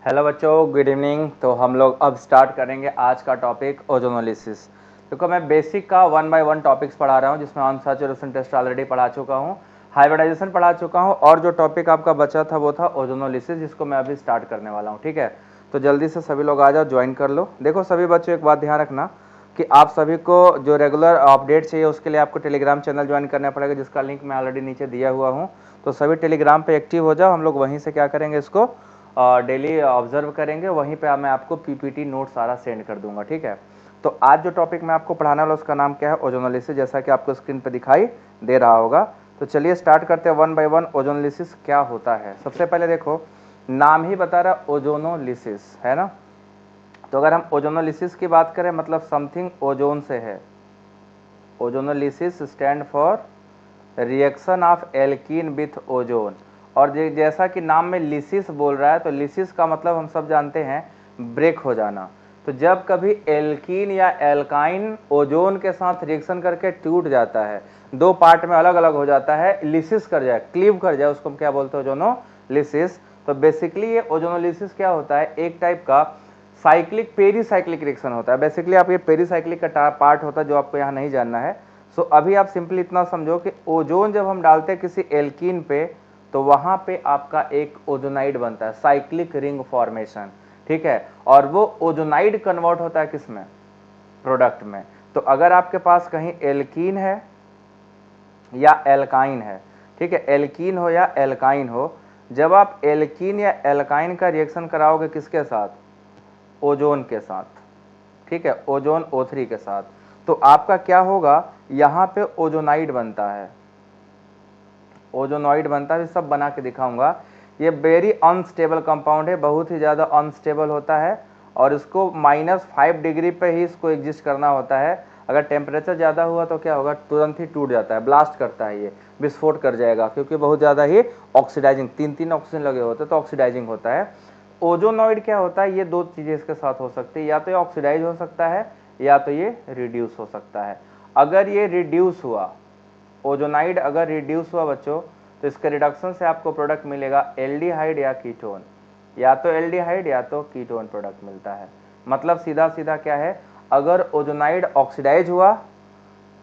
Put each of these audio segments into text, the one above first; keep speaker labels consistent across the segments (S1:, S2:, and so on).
S1: Hello बच्चों, good evening. तो हम लोग अब स्टार्ट करेंगे आज का टॉपिक ओजोनोलिसिस। देखो, मैं बेसिक का 1 बाय 1 टॉपिक्स पढ़ा रहा हूँ, जिसमें अनसैचुरेशन टेस्ट ऑलरेडी पढ़ा चुका हूँ, हाइब्रिडाइजेशन पढ़ा चुका हूँ, और जो टॉपिक आपका बचा था वो था ओजोनोलिसिस, जिसको मैं अभी स्टार्ट करने वाला हूँ। ठीक है, तो जल्दी से सभी लोग आ जाओ, ज्वाइन कर लो। देखो सभी बच्चों, एक बात ध्यान रखना कि आप सभी को जो रेगुलर अपडेट चाहिए उसके लिए आपको टेलीग्राम चैनल ज्वाइन करना पड़ेगा, जिसका लिंक मैं ऑलरेडी नीचे दिया हुआ हूँ। तो सभी टेलीग्राम पे एक्टिव हो जाओ, हम लोग वहीं से क्या करेंगे, इसको डेली ऑब्जर्व करेंगे। वहीं पे मैं आपको पीपीटी नोट सारा सेंड कर दूंगा। ठीक है, तो आज जो टॉपिक मैं आपको पढ़ाने वाला उसका नाम क्या है, ओजोनोलिसिस, जैसा कि आपको स्क्रीन पे दिखाई दे रहा होगा। तो चलिए स्टार्ट करते हैं 1 बाय 1। ओजोनोलिसिस क्या होता है, सबसे पहले देखो, नाम ही बता रहा ओजोनोलिसिस है ना। तो अगर हम ओजोनोलिसिस की बात करें, मतलब समथिंग ओजोन से है। Ozonolysis stand for reaction of alkene with ozone. और जैसा कि नाम में लिसिस बोल रहा है, तो लिसिस का मतलब हम सब जानते हैं ब्रेक हो जाना। तो जब कभी एल्कीन या एल्काइन ओजोन के साथ रिएक्शन करके टूट जाता है, दो पार्ट में अलग अलग हो जाता है, लिसिस कर जाए, क्लीव कर जाए, उसको हम क्या बोलते हैं, ओजोनोलिसिस। तो बेसिकली ये ओजोनोलिसिस क्या होता है, एक टाइप का साइक्लिक पेरीसाइक्लिक रिएक्शन होता है। बेसिकली आप ये पेरीसाइक्लिक का पार्ट होता है, जो आपको यहाँ नहीं जानना है। सो अभी आप सिंपली इतना समझो कि ओजोन जब हम डालते हैं किसी एल्कीन पे, तो वहां पे आपका एक ओजोनाइड बनता है, साइक्लिक रिंग फॉर्मेशन। ठीक है, और वो ओजोनाइड कन्वर्ट होता है किस में, प्रोडक्ट में। तो अगर आपके पास कहीं एल्कीन है या एल्काइन है, ठीक है, एल्कीन हो या एल्काइन हो, जब आप एल्कीन या एल्काइन का रिएक्शन कराओगे किसके साथ, ओजोन के साथ, ठीक है, ओजोन O3 के साथ, तो आपका क्या होगा, यहां पे ओजोनाइड बनता है, ओजोनॉइड बनता है। सब बना के दिखाऊंगा। ये वेरी अनस्टेबल कंपाउंड है, बहुत ही ज़्यादा अनस्टेबल होता है, और इसको -5 डिग्री पे ही इसको एग्जिस्ट करना होता है। अगर टेम्परेचर ज़्यादा हुआ तो क्या होगा, तुरंत ही टूट जाता है, ब्लास्ट करता है, ये विस्फोट कर जाएगा, क्योंकि बहुत ज़्यादा ही ऑक्सीडाइजिंग, 3 ऑक्सीजन लगे होते हैं तो ऑक्सीडाइजिंग होता है। ओजोनॉइड क्या होता है, ये दो चीज़ें इसके साथ हो सकती है, या तो ये ऑक्सीडाइज हो सकता है या तो ये रिड्यूस हो सकता है। अगर ये रिड्यूस हुआ, ओजोनाइड अगर रिड्यूस हुआ बच्चों, तो इसके रिडक्शन से आपको प्रोडक्ट मिलेगा एल्डिहाइड या कीटोन, या तो एल्डिहाइड या तो कीटोन प्रोडक्ट मिलता है। मतलब सीधा सीधा क्या है, अगर ओजोनाइड ऑक्सीडाइज हुआ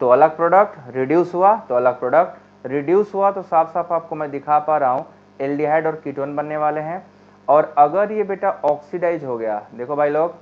S1: तो अलग प्रोडक्ट, रिड्यूस हुआ तो अलग प्रोडक्ट। रिड्यूस हुआ तो साफ साफ आपको मैं दिखा पा रहा हूँ, एल्डिहाइड और कीटोन बनने वाले हैं। और अगर ये बेटा ऑक्सीडाइज हो गया, देखो भाई लोग,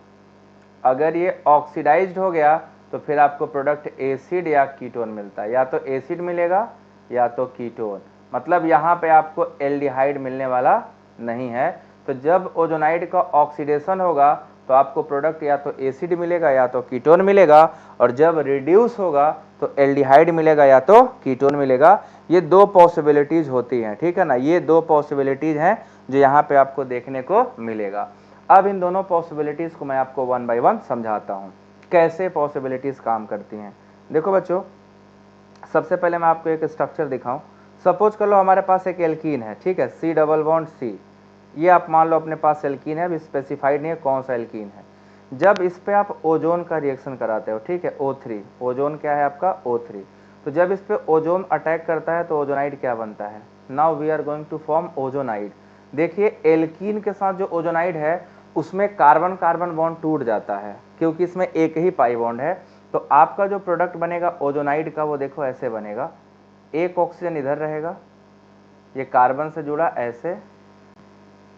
S1: अगर ये ऑक्सीडाइज्ड हो गया तो फिर आपको प्रोडक्ट एसिड या कीटोन मिलता है, या तो एसिड मिलेगा या तो कीटोन। मतलब यहाँ पे आपको एल्डिहाइड मिलने वाला नहीं है। तो जब ओजोनाइड का ऑक्सीडेशन होगा तो आपको प्रोडक्ट या तो एसिड मिलेगा या तो कीटोन मिलेगा, और जब रिड्यूस होगा तो एल्डिहाइड मिलेगा या तो कीटोन मिलेगा। ये दो पॉसिबिलिटीज होती हैं, ठीक है ना, ये दो पॉसिबिलिटीज हैं जो यहाँ पे आपको देखने को मिलेगा। अब इन दोनों पॉसिबिलिटीज को मैं आपको 1 बाय 1 समझाता हूँ, कैसे पॉसिबिलिटीज काम करती हैं। देखो बच्चों, सबसे पहले मैं आपको एक स्ट्रक्चर दिखाऊं। सपोज कर लो हमारे पास एक एल्कीन है, ठीक है, C डबल बॉन्ड C। ये आप मान लो अपने पास एल्कीन है, अभी स्पेसिफाइड नहीं है कौन सा एल्कीन है। जब इस पे आप ओजोन का रिएक्शन कराते हो, ठीक है, O3, ओजोन क्या है आपका, O3। तो जब इस पे ओजोन अटैक करता है तो ओजोनाइड क्या बनता है, now we are going to form ozonide. देखिए एल्कीन के साथ जो ओजोनाइड है उसमें कार्बन कार्बन बॉन्ड टूट जाता है, क्योंकि इसमें एक ही पाई बॉन्ड है। तो आपका जो प्रोडक्ट बनेगा ओजोनाइड का, वो देखो ऐसे बनेगा, एक ऑक्सीजन इधर रहेगा, ये कार्बन से जुड़ा ऐसे,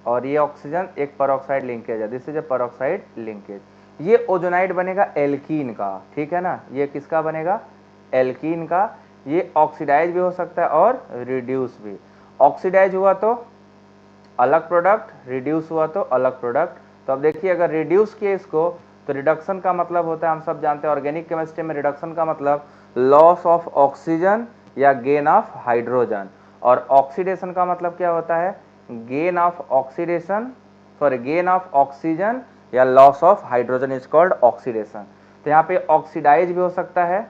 S1: और ये ऑक्सीजन एक पेरोक्साइड लिंकेज है, this is a peroxide linkage. ये ओजोनाइड बनेगा एल्कीन का, ठीक है ना, ये किसका बनेगा, एल्कीन का। ये ऑक्सीडाइज भी हो सकता है और रिड्यूस भी। ऑक्सीडाइज हुआ तो अलग प्रोडक्ट, रिड्यूस हुआ तो अलग प्रोडक्ट। तो अब देखिए, अगर रिड्यूस किए इसको, तो रिडक्शन का मतलब होता है, हम सब जानते हैं ऑर्गेनिक केमिस्ट्री में, रिडक्शन का मतलब लॉस ऑफ ऑक्सीजन या गेन ऑफ हाइड्रोजन। और ऑक्सीडेशन का मतलब क्या होता है, gain of oxidation, sorry gain of oxygen या loss of hydrogen is called oxidation. तो यहाँ पे ऑक्सीडाइज भी हो सकता है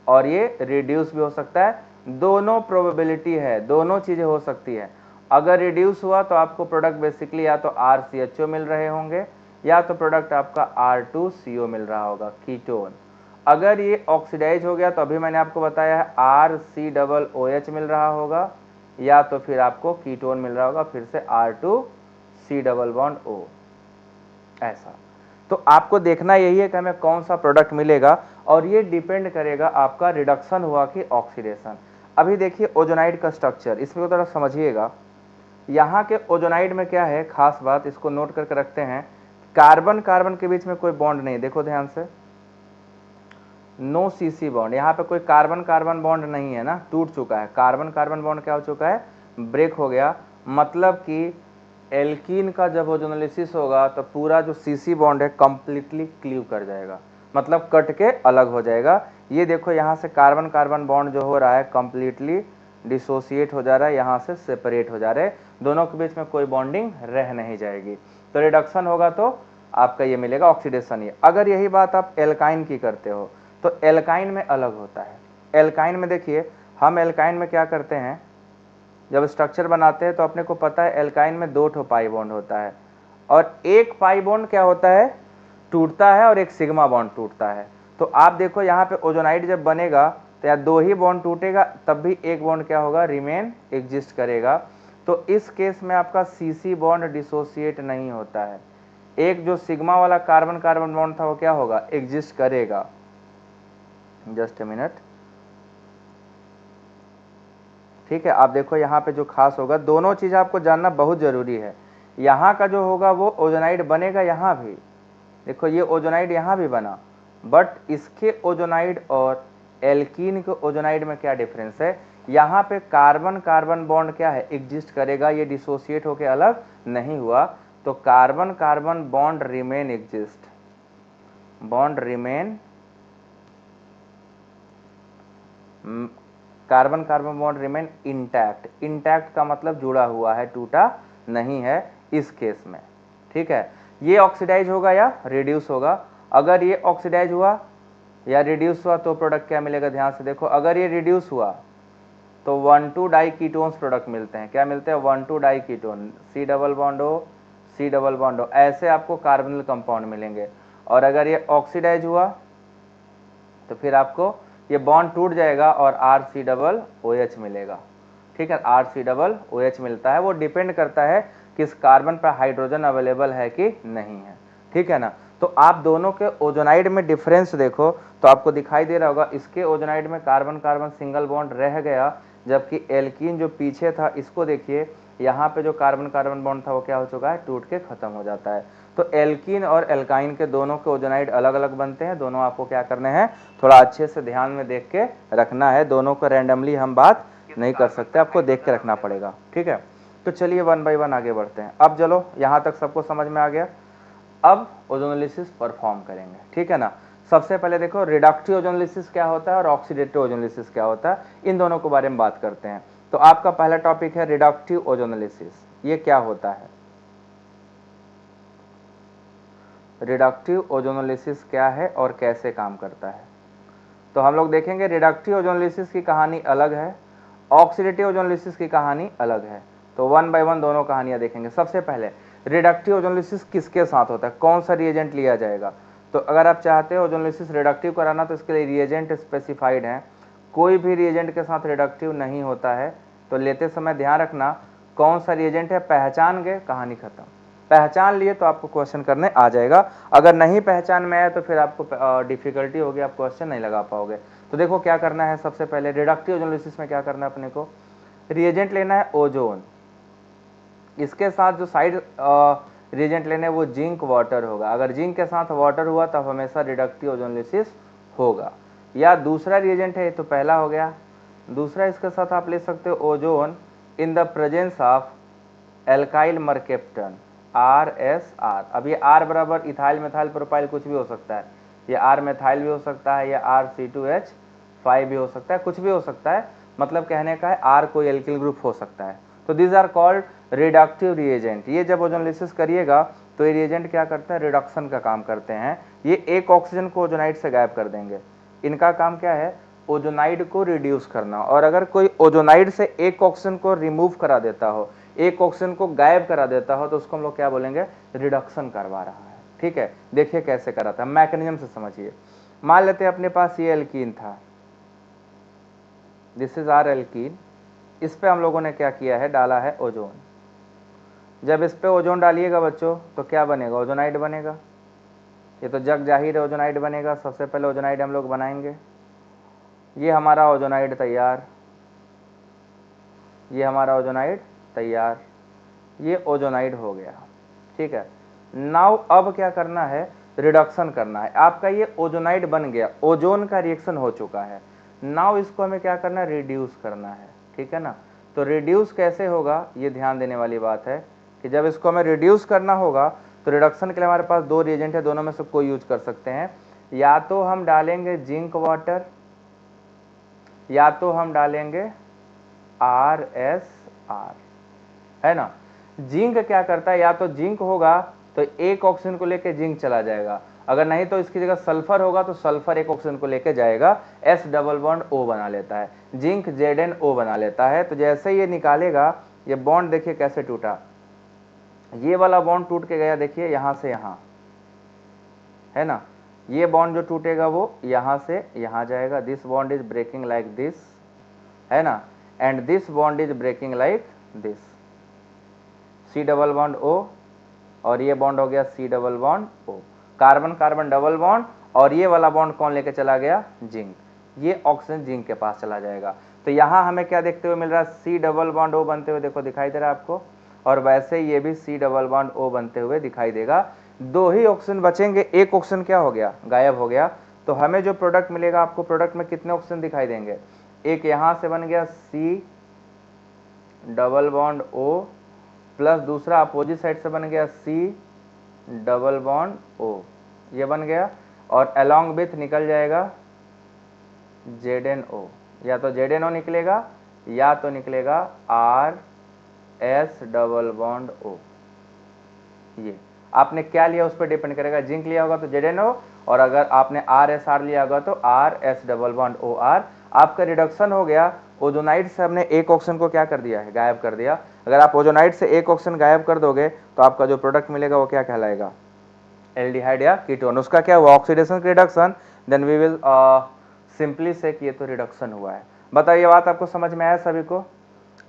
S1: और ये रिड्यूस भी हो सकता है, दोनों प्रोबेबिलिटी है, दोनों चीजें हो सकती है। अगर रिड्यूस हुआ तो आपको प्रोडक्ट बेसिकली या तो RCHO मिल रहे होंगे, या तो प्रोडक्ट आपका R2CO मिल रहा होगा, कीटोन। अगर ये ऑक्सीडाइज हो गया तो अभी मैंने आपको बताया है RCOOH मिल रहा होगा, या तो फिर आपको कीटोन मिल रहा होगा, फिर से C डबल बॉन्ड O, ऐसा। तो आपको देखना यही है कि हमें कौन सा प्रोडक्ट मिलेगा, और ये डिपेंड करेगा आपका रिडक्शन हुआ कि ऑक्सीडेशन। अभी देखिए ओजोनाइड का स्ट्रक्चर, इसमें थोड़ा समझिएगा। यहाँ के ओजोनाइड में क्या है खास बात, इसको नोट करके रखते हैं, कार्बन कार्बन के बीच में कोई बॉन्ड नहीं, देखो ध्यान से, नो सीसी बॉन्ड, यहाँ पे कोई कार्बन कार्बन बॉन्ड नहीं है ना, टूट चुका है, कार्बन कार्बन बॉन्ड क्या हो चुका है, ब्रेक हो गया। मतलब कि एल्कीन का जब ओजोनोलिसिस होगा तो पूरा जो सीसी बॉन्ड है कंप्लीटली क्लीव कर जाएगा, मतलब कट के अलग हो जाएगा। ये देखो यहाँ से कार्बन कार्बन बॉन्ड जो हो रहा है कंप्लीटली डिसोसिएट हो जा रहा है, यहाँ से सेपरेट हो जा रहे हैं, दोनों के बीच में कोई बॉन्डिंग रह नहीं जाएगी। तो रिडक्शन होगा तो आपका ये मिलेगा ऑक्सीडेशन। ये अगर यही बात आप एल्काइन की करते हो तो एल्काइन में अलग होता है। एल्काइन में देखिए, हम एल्काइन में क्या करते हैं, जब स्ट्रक्चर बनाते हैं तो अपने को पता है एल्काइन में 2 ठो पाई बॉन्ड होता है, और एक पाई बॉन्ड क्या होता है, टूटता है, और एक सिग्मा बॉन्ड टूटता है। तो आप देखो यहाँ पे ओजोनाइड जब बनेगा तो या 2 ही बॉन्ड टूटेगा, तब भी एक बॉन्ड क्या होगा, रिमेन एग्जिस्ट करेगा। तो इस केस में आपका सीसी बॉन्ड डिसोसिएट नहीं होता है, एक जो सिग्मा वाला कार्बन कार्बन बॉन्ड था वो क्या होगा, एग्जिस्ट करेगा। जस्ट ए मिनट, ठीक है। आप देखो यहाँ पे जो खास होगा, दोनों चीज आपको जानना बहुत जरूरी है। यहाँ का जो होगा वो ओजोनाइड बनेगा यहाँ भी, देखो ये ओजोनाइड यहाँ भी बना, बट इसके ओजोनाइड और एल्कीन के ओजोनाइड में क्या डिफरेंस है, यहाँ पे कार्बन कार्बन बॉन्ड क्या है, एग्जिस्ट करेगा, ये डिसोसिएट होके अलग नहीं हुआ। तो carbon carbon bond remain exist, bond remain, carbon carbon bond remain intact, intact का मतलब जुड़ा हुआ है, टूटा नहीं है इस केस में, ठीक है। ये ऑक्सीडाइज होगा या रिड्यूस होगा, अगर ये ऑक्सीडाइज हुआ या रिड्यूस हुआ तो प्रोडक्ट क्या मिलेगा, ध्यान से देखो, अगर ये रिड्यूस हुआ तो 1,2 डाई कीटोन्स प्रोडक्ट मिलते हैं, क्या मिलते हैं, 1,2 diketone, C double bond O, C double bond O, ऐसे आपको कार्बोनिल कंपाउंड मिलेंगे। और अगर ये ऑक्सीडाइज हुआ तो फिर आपको ये बॉन्ड टूट जाएगा और RC डबल OH मिलेगा, ठीक है, RC डबल OH मिलता है। वो डिपेंड करता है किस कार्बन पर हाइड्रोजन अवेलेबल है कि नहीं है, ठीक है ना। तो आप दोनों के ओजोनाइड में डिफरेंस देखो तो आपको दिखाई दे रहा होगा, इसके ओजोनाइड में कार्बन कार्बन सिंगल बॉन्ड रह गया, जबकि एल्कीन जो पीछे था इसको देखिए, यहाँ पे जो कार्बन कार्बन बॉन्ड था वो क्या हो चुका है, टूट के खत्म हो जाता है। तो एल्कीन और एल्काइन के दोनों के ओजोनाइड अलग अलग बनते हैं, दोनों आपको क्या करने हैं, थोड़ा अच्छे से ध्यान में देख के रखना है, दोनों को रैंडमली हम बात नहीं कर सकते, आपको देख के रखना पड़ेगा, ठीक है। तो चलिए 1 बाय 1 आगे बढ़ते हैं। अब चलो यहाँ तक सबको समझ में आ गया, अब ओजोनोलिसिस परफॉर्म करेंगे, ठीक है ना। सबसे पहले देखो रिडक्टिव ओजोनोलिसिस क्या होता है और ऑक्सीडेटिव ओजोनोलिसिस क्या होता है, इन दोनों के बारे में बात करते हैं। तो आपका पहला टॉपिक है रिडक्टिव ओजोनोलिसिस, ये क्या होता है, रिडक्टिव ओजोनोलिसिस क्या है और कैसे काम करता है। तो हम लोग देखेंगे रिडक्टिव ओजोनोलिसिस की कहानी अलग है, ऑक्सीडेटिव ओजोनोलिसिस की कहानी अलग है। तो 1 बाय 1 दोनों कहानियां देखेंगे। सबसे पहले रिडक्टिव ओजोनोलिसिस किसके साथ होता है, कौन सा रिएजेंट लिया जाएगा। तो अगर आप चाहते हो ओजोनोलिसिस रिडक्टिव कराना तो इसके लिए रिएजेंट स्पेसिफाइड है, कोई भी रिएजेंट के साथ रिडक्टिव नहीं होता है। तो लेते समय ध्यान रखना कौन सा रिएजेंट है, पहचान गए कहानी खत्म, पहचान लिए तो आपको क्वेश्चन करने आ जाएगा, अगर नहीं पहचान में आया तो फिर आपको डिफिकल्टी होगी, आप क्वेश्चन नहीं लगा पाओगे। तो देखो क्या करना है, सबसे पहले रिडक्टिव ओजोनोलिसिस में क्या करना है, अपने को रिएजेंट लेना है ओजोन, इसके साथ जो साइड रिएजेंट लेने वो जिंक वाटर होगा, अगर जिंक के साथ वाटर हुआ तब हमेशा रिडक्टिव ओजोनोलिसिस होगा। या दूसरा रिएजेंट है, तो पहला हो गया, दूसरा इसके साथ आप ले सकते हो ozone in the presence of alkyl mercaptan RSR। अब ये R बराबर इथाइल मेथाइल प्रोपाइल कुछ भी हो सकता है, ये R मेथाइल भी हो सकता है, या RC2H5 भी हो सकता है, कुछ भी हो सकता है, मतलब कहने का है R कोई एल्किल ग्रुप हो सकता है। तो these are called reductive reagent. ये जब ओजोनोलिसिस करिएगा तो ये रिएजेंट क्या करता है, रिडक्शन का काम करते हैं। ये एक ऑक्सीजन को ओजोनाइड से गायब कर देंगे, इनका काम क्या है, ओजोनाइड को रिड्यूस करना। और अगर कोई ओजोनाइड से एक ऑक्सीजन को रिमूव करा देता हो, एक ऑक्सीजन को गायब करा देता हो, तो उसको हम लोग क्या बोलेंगे, रिडक्शन करवा रहा है, ठीक है। देखिए कैसे कराता है, मैकेनिज्म से समझिए। मान लेते हैं अपने पास ये एल्कीन था, दिस इज आर एल्कीन, इस पे हम लोगों ने क्या किया है, डाला है ओजोन। जब इस पे ओजोन डालिएगा बच्चों तो क्या बनेगा, ओजोनाइड बनेगा। ये तो जग जाहिर है ओजोनाइड बनेगा। सबसे पहले ओजोनाइड हम लोग बनाएंगे। ये हमारा ओजोनाइड तैयार, ये हमारा ओजोनाइड तैयार, ये ओजोनाइड हो गया। ठीक है, नाउ अब क्या करना है, रिडक्शन करना है। आपका ये ओजोनाइड बन गया, ओजोन का रिएक्शन हो चुका है। नाउ इसको हमें क्या करना है, रिड्यूस करना है। ठीक है ना, तो रिड्यूस कैसे होगा, ये ध्यान देने वाली बात है कि जब इसको हमें रिड्यूस करना होगा तो रिडक्शन के लिए हमारे पास दो रिएजेंट है, दोनों में से कोई यूज कर सकते हैं। या तो हम डालेंगे जिंक वाटर, या तो हम डालेंगे RSR, है ना। जिंक क्या करता है, या तो जिंक होगा तो एक ऑक्सीजन को लेके जिंक चला जाएगा, अगर नहीं तो इसकी जगह सल्फर होगा तो सल्फर एक ऑक्सीजन को लेके जाएगा, S डबल बॉन्ड O बना लेता है, जिंक ZnO बना लेता है। तो जैसे ये निकालेगा, ये बॉन्ड देखिए कैसे टूटा, ये वाला बॉन्ड टूट के गया, देखिए यहां से यहां, है ना। ये बॉन्ड जो टूटेगा वो यहां से यहां जाएगा, this bond is breaking like this, है ना, and this bond is breaking like this, C double bond O, और ये बॉन्ड हो गया C double bond O, carbon carbon double bond, और ये वाला बॉन्ड कौन लेके चला गया, जिंक, ये ऑक्सीजन जिंक के पास चला जाएगा। तो यहां हमें क्या देखते हुए मिल रहा है, C डबल बॉन्ड O बनते हुए देखो दिखाई दे रहा है आपको, और वैसे ये भी C डबल बॉन्ड O बनते हुए दिखाई देगा। दो ही ऑक्सीजन बचेंगे, एक ऑक्सीजन क्या हो गया, गायब हो गया। तो हमें जो प्रोडक्ट मिलेगा, आपको प्रोडक्ट में कितने ऑक्सीजन दिखाई देंगे, एक यहां से बन गया C double bond O, plus दूसरा अपोजिट साइड से बन गया C डबल बॉन्ड O, ये बन गया, और अलोंग विथ निकल जाएगा ZnO, या तो ZnO निकलेगा या तो निकलेगा RS डबल बॉन्ड O। ये आपने क्या लिया उस पर डिपेंड करेगा, जिंक लिया होगा तो ZnO, और अगर आपने RSR लिया होगा तो RS डबल बॉन्ड OR। आपका रिडक्शन हो गया, ओजोनाइड से हमने एक ऑक्सीजन को क्या कर दिया है, गायब कर दिया। अगर आप ओजोनाइड से एक ऑक्सीजन गायब कर दोगे तो आपका जो प्रोडक्ट मिलेगा वो क्या कहलाएगा, एल्डिहाइड या कीटोन। उसका क्या हुआ, oxidation reduction, then we will simply say कि ये तो रिडक्शन हुआ है। बताइए बात आपको समझ में आया सभी को,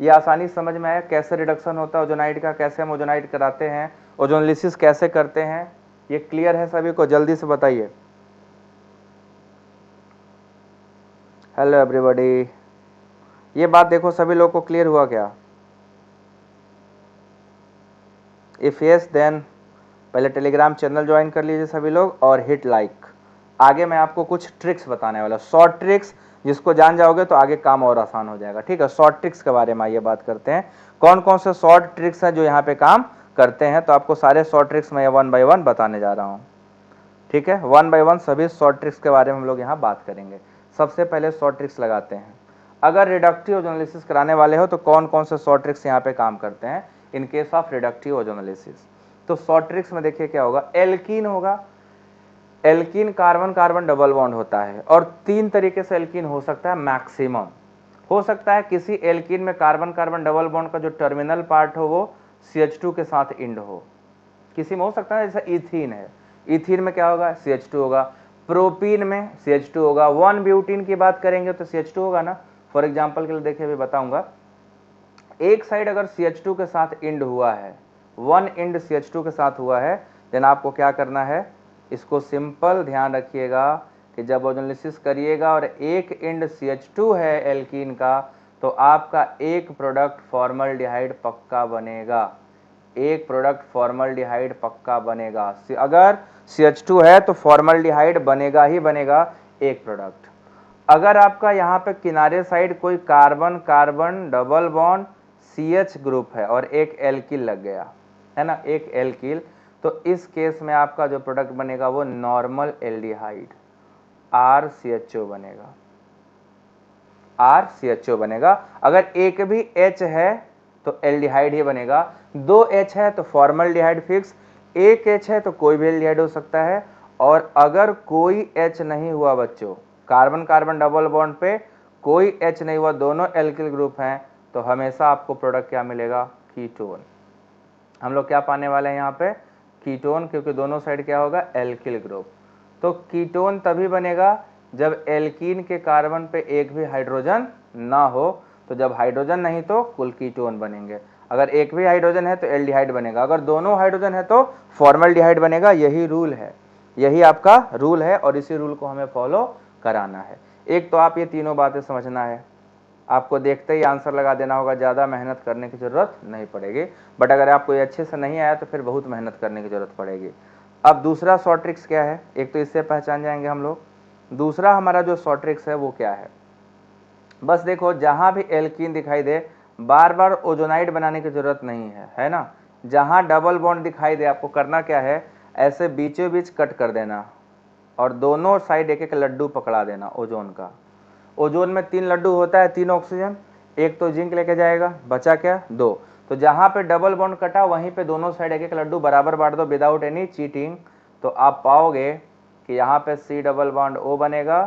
S1: ये आसानी समझ में आया कैसे रिडक्शन होता है ओजोनाइड का, कैसे हम ओजोनाइड कराते हैं, ओजोनलिसिस कैसे करते हैं, ये क्लियर है सभी को, जल्दी से बताइए। हेलो एवरीबॉडी, ये बात देखो सभी लोग को क्लियर हुआ क्या, इफ यस देन पहले टेलीग्राम चैनल ज्वाइन कर लीजिए सभी लोग और हिट लाइक। आगे मैं आपको कुछ ट्रिक्स बताने वाला, शॉर्ट ट्रिक्स, जिसको जान जाओगे तो आगे काम और आसान हो जाएगा। ठीक है, शॉर्ट ट्रिक्स के बारे में आइए बात करते हैं, कौन कौन से शॉर्ट ट्रिक्स हैं जो यहाँ पे काम करते हैं। तो आपको सारे शॉर्ट ट्रिक्स मैं 1 बाय 1 बताने जा रहा हूँ। ठीक है, 1 बाय 1 सभी शॉर्ट ट्रिक्स के बारे में हम लोग यहाँ बात करेंगे। सबसे पहले शॉर्ट ट्रिक्स लगाते हैं, अगर रिडक्टिव ओजोनलिसिस कराने वाले हो तो कौन कौन से शॉर्ट ट्रिक्स यहाँ पे काम करते हैं in case of reductive ozonolysis. तो शॉर्ट ट्रिक्स में देखिए क्या होगा, एल्कीन होगा, alkene carbon carbon double bond होता है, और तीन तरीके से एल्कीन हो सकता है, मैक्सिमम हो सकता है किसी एल्कीन में कार्बन कार्बन डबल बॉन्ड का जो टर्मिनल पार्ट हो वो CH2 के साथ इंड हो, किसी में हो सकता है, जैसे इथीन है, इथीन में क्या होगा, CH2 होगा, प्रोपीन में CH2 होगा, 1 ब्यूटीन की बात करेंगे तो CH2 होगा ना। फॉर एग्जांपल के लिए देखिए अभी बताऊंगा, एक साइड अगर CH2 के साथ इंड हुआ है, 1 इंड CH2 के साथ हुआ है, देन आपको क्या करना है, इसको सिंपल ध्यान रखिएगा कि जब ओजोनलिसिस करिएगा और एक इंड CH2 है एल्कीन का, तो आपका एक प्रोडक्ट फॉर्मल्डिहाइड पक्का बनेगा, एक प्रोडक्ट फॉर्मल्डिहाइड पक्का बनेगा। अगर CH2 है तो फॉर्मल्डिहाइड बनेगा ही बनेगा एक प्रोडक्ट। अगर आपका यहाँ पे किनारे साइड कोई carbon carbon double bond CH group है और एक एल्किल लग गया है ना, एक एल्किल, तो इस केस में आपका जो प्रोडक्ट बनेगा वो नॉर्मल एल्डिहाइड RCHO बनेगा, RCHO बनेगा। अगर एक भी H है तो एल्डिहाइड ही बनेगा, 2 H है तो फॉर्मल्डिहाइड फिक्स, एक H है तो कोई भी एल्डिहाइड हो सकता है। और अगर कोई H नहीं हुआ बच्चों, कार्बन कार्बन डबल बॉन्ड पे कोई H नहीं हुआ, दोनों एल्किल ग्रुप हैं, तो हमेशा आपको प्रोडक्ट क्या मिलेगा, कीटोन। हम लोग क्या पाने वाले हैं यहाँ पे, कीटोन, क्योंकि दोनों साइड क्या होगा, एल्किल ग्रुप। तो कीटोन तभी बनेगा जब एल्कीन के कार्बन पे एक भी हाइड्रोजन ना हो, तो जब हाइड्रोजन नहीं तो कुल कीटोन बनेंगे। अगर एक भी हाइड्रोजन है तो एल्डिहाइड बनेगा, अगर दोनों हाइड्रोजन है तो फॉर्मल्डिहाइड बनेगा। यही रूल है, यही आपका रूल है और इसी रूल को हमें फॉलो कराना है। एक तो आप ये तीनों बातें समझना है, आपको देखते ही आंसर लगा देना होगा, ज़्यादा मेहनत करने की ज़रूरत नहीं पड़ेगी। बट अगर आपको ये अच्छे से नहीं आया तो फिर बहुत मेहनत करने की ज़रूरत पड़ेगी। अब दूसरा शॉर्ट ट्रिक्स क्या है, एक तो इससे पहचान जाएंगे हम लोग। दूसरा हमारा जो शॉर्ट ट्रिक्स है वो क्या है, बस देखो जहाँ भी एल्कीन दिखाई दे बार बार ओजोनाइड बनाने की ज़रूरत नहीं है ना। जहाँ डबल बॉन्ड दिखाई दे आपको करना क्या है, ऐसे बीचों बीच कट कर देना और दोनों साइड एक एक लड्डू पकड़ा देना ओजोन का। ओजोन में 3 लड्डू होता है, 3 ऑक्सीजन, एक तो जिंक लेके जाएगा, बचा क्या 2। तो जहाँ पे डबल बॉन्ड कटा वहीं पे दोनों साइड एक एक लड्डू बराबर बांट दो विदाउट एनी चीटिंग। तो आप पाओगे कि यहाँ पे C डबल बॉन्ड O बनेगा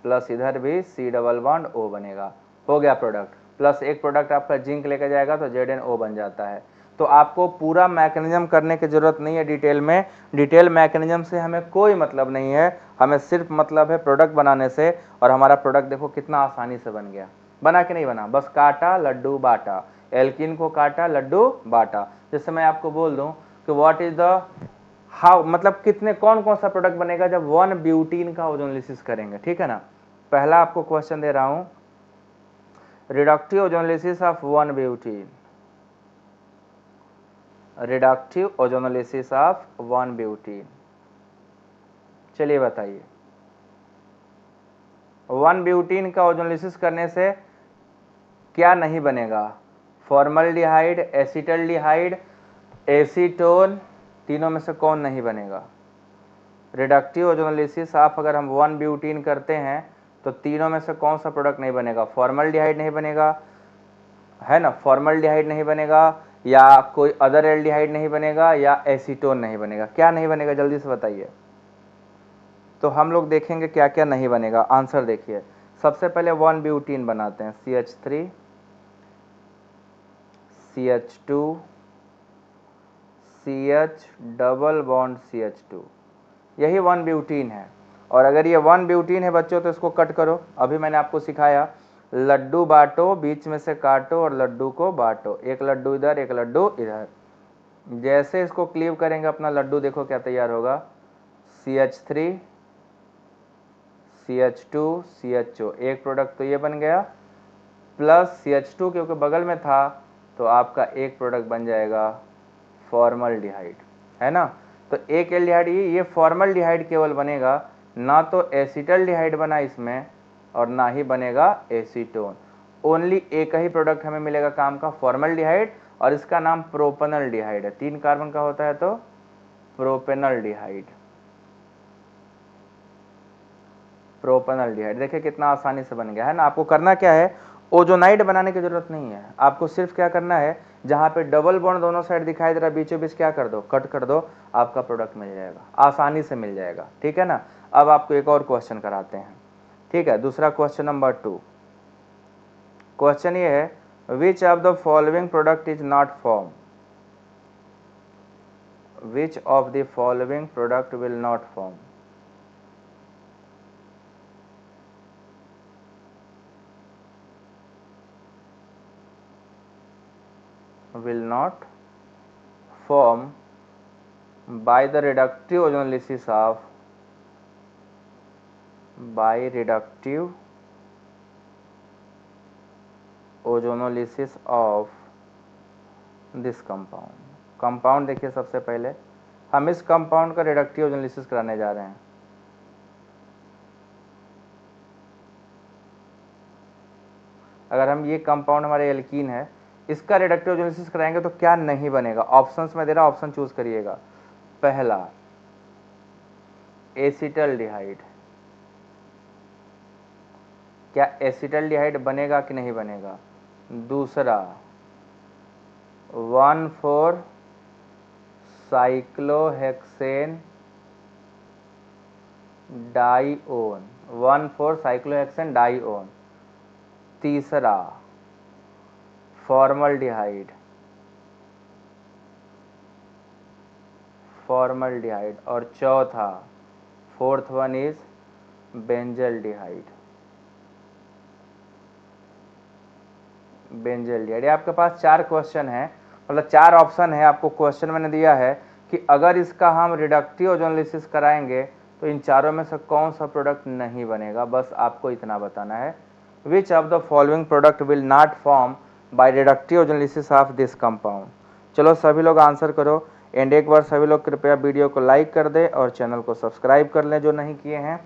S1: प्लस इधर भी C डबल बॉन्ड O बनेगा, हो गया प्रोडक्ट। प्लस एक प्रोडक्ट आपका जिंक लेके जाएगा तो ZnO बन जाता है। तो आपको पूरा मैकेनिज्म करने की जरूरत नहीं है डिटेल में, डिटेल मैकेनिज्म से हमें कोई मतलब नहीं है, हमें सिर्फ मतलब है प्रोडक्ट बनाने से। और हमारा प्रोडक्ट देखो कितना आसानी से बन गया, बना कि नहीं बना, बस काटा लड्डू बांटा, एल्कीन को काटा लड्डू बांटा। जैसे मैं आपको बोल दूं कि व्हाट इज द हाउ, मतलब कितने कौन कौन सा प्रोडक्ट बनेगा जब 1 ब्यूटीन का ओजोनलिसिस करेंगे, ठीक है ना। पहला आपको क्वेश्चन दे रहा हूं, reductive ozonolysis of 1 butene, reductive ozonolysis of 1 butene. चलिए बताइए, 1 ब्यूटीन का ओजोनलिसिस करने से क्या नहीं बनेगा, फॉर्मल्डिहाइड, एसिटल्डिहाइड, एसीटोन, तीनों में से कौन नहीं बनेगा। रिडक्टिव ओजोनलिसिस आप अगर हम 1 ब्यूटीन करते हैं तो तीनों में से कौन सा प्रोडक्ट नहीं बनेगा, फॉर्मल्डिहाइड नहीं बनेगा, है ना, फॉर्मल्डिहाइड नहीं बनेगा, या कोई अदर एल्डिहाइड नहीं बनेगा, या एसीटोन नहीं बनेगा। क्या नहीं बनेगा जल्दी से बताइए। तो हम लोग देखेंगे क्या क्या नहीं बनेगा, आंसर देखिए। सबसे पहले 1 ब्यूटीन बनाते हैं, CH3 CH2 CH double bond CH2, यही 1 ब्यूटीन है। और अगर ये 1 ब्यूटीन है बच्चों तो इसको कट करो, अभी मैंने आपको सिखाया, लड्डू बांटो, बीच में से काटो और लड्डू को बांटो, एक लड्डू इधर एक लड्डू इधर। जैसे इसको क्लीव करेंगे अपना लड्डू देखो क्या तैयार होगा, CH3 CH2 CHO, एक प्रोडक्ट तो ये बन गया, प्लस CH2 क्योंकि बगल में था तो आपका एक प्रोडक्ट बन जाएगा फॉर्मल्डिहाइड, है ना। तो एक एल्डिहाइड, ये फॉर्मल्डिहाइड केवल बनेगा, ना तो एसिटल्डिहाइड बना इसमें और ना ही बनेगा एसीटोन। ओनली एक ही प्रोडक्ट हमें मिलेगा काम का, फॉर्मल्डिहाइड, और इसका नाम प्रोपेनल्डिहाइड है, 3 कार्बन का होता है तो प्रोपेनल्डिहाइड। प्रोपेनल्डिहाइड देखिए कितना आसानी से बन गया, है ना। आपको करना क्या है, ओजोनाइड बनाने की जरूरत नहीं है, आपको सिर्फ क्या करना है, जहां पे डबल बॉन्ड दोनों साइड दिखाई दे रहा है बीचों बीच क्या कर दो, कट कर दो, आपका प्रोडक्ट मिल जाएगा, आसानी से मिल जाएगा, ठीक है ना। अब आपको एक और क्वेश्चन कराते हैं, ठीक है। दूसरा क्वेश्चन नंबर 2, क्वेश्चन ये है, which of the following product is not form, which of the following product will not form. will not form by the reductive ozonolysis of, by reductive ozonolysis of this compound। Compound देखिए, सबसे पहले हम इस compound का reductive ozonolysis कराने जा रहे हैं। अगर हम ये कंपाउंड हमारे एल्कीन है, इसका रिडक्टिव ओजोनलिसिस कराएंगे तो क्या नहीं बनेगा, ऑप्शंस में दे रहा, ऑप्शन चूज करिएगा। पहला एसिटल्डिहाइड, क्या एसिटल्डिहाइड बनेगा कि नहीं बनेगा। दूसरा 1,4 साइक्लोहेक्सेन डाइओन, 1,4 साइक्लोहेक्सेन डाइओन। तीसरा फॉर्मल्डिहाइड, फॉर्मल्डिहाइड। और चौथा, fourth one is benzaldehyde, benzaldehyde. ये आपके पास 4 क्वेश्चन है मतलब 4 ऑप्शन है, आपको क्वेश्चन मैंने दिया है कि अगर इसका हम रिडक्टिव ओजोनोलिसिस कराएंगे तो इन चारों में से कौन सा प्रोडक्ट नहीं बनेगा, बस आपको इतना बताना है। Which of the following product will not form by reductive ozonolysis of this compound. चलो सभी लोग आंसर करो। एंड एक बार सभी लोग कृपया वीडियो को लाइक कर दें और चैनल को सब्सक्राइब कर लें जो नहीं किए हैं,